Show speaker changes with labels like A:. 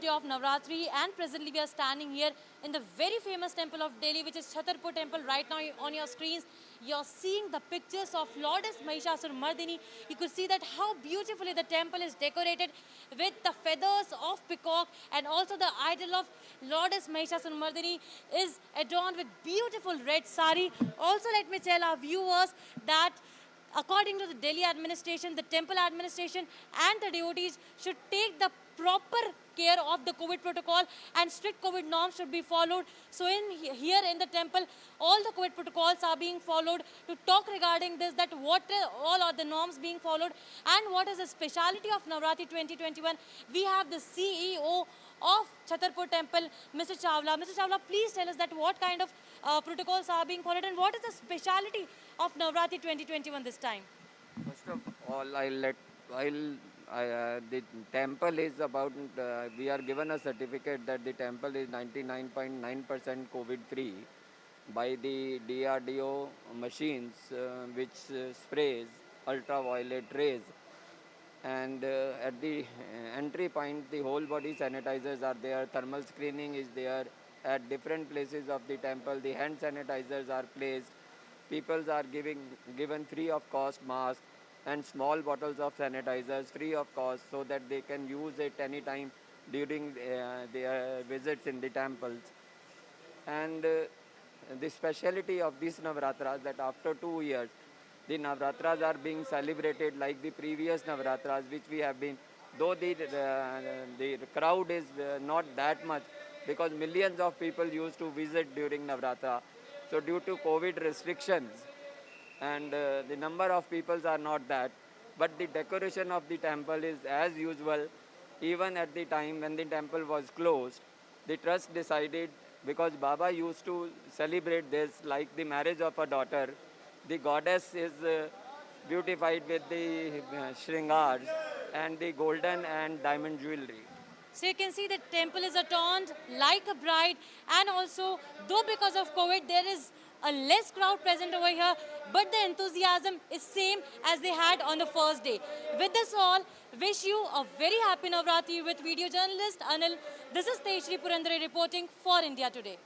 A: day of Navratri, and presently we are standing here in the very famous temple of Delhi, which is Chhatarpur temple. Right now on your screens, you're seeing the pictures of Lourdes Mahishasura You could see that how beautifully the temple is decorated with the feathers of peacock, and also the idol of Lourdes Mahishasura is adorned with beautiful red sari. Also, let me tell our viewers that according to the Delhi administration, the temple administration and the devotees should take the proper care of the COVID protocol, and strict COVID norms should be followed. So here in the temple, all the COVID protocols are being followed. To talk regarding this, that what all are the norms being followed and what is the speciality of Navratri 2021, we have the CEO of Chhatarpur temple, Mr. Chawla. Mr. Chawla, please tell us that what kind of protocols are being followed and what is the speciality of Navratri 2021 this time?
B: First of all, the temple is about, we are given a certificate that the temple is 99.9% COVID-free by the DRDO machines which sprays ultraviolet rays. And at the entry point, the whole body sanitizers are there, thermal screening is there. At different places of the temple, the hand sanitizers are placed. People are given free of cost masks and small bottles of sanitizers free of cost, so that they can use it anytime during their visits in the temples. And the speciality of these Navratras, that after 2 years, the Navratras are being celebrated like the previous Navratras, which we have been, though the crowd is not that much, because millions of people used to visit during Navratra. So due to COVID restrictions, and the number of people are not that, but the decoration of the temple is as usual. Even at the time when the temple was closed, the trust decided, because Baba used to celebrate this like the marriage of a daughter. The goddess is beautified with the shringars and the golden and diamond jewelry.
A: So you can see the temple is adorned like a bride, and also though because of COVID there is a less crowd present over here, but the enthusiasm is same as they had on the first day. With this all, wish you a very happy Navratri with video journalist Anil. This is Tejshri Purandare reporting for India Today.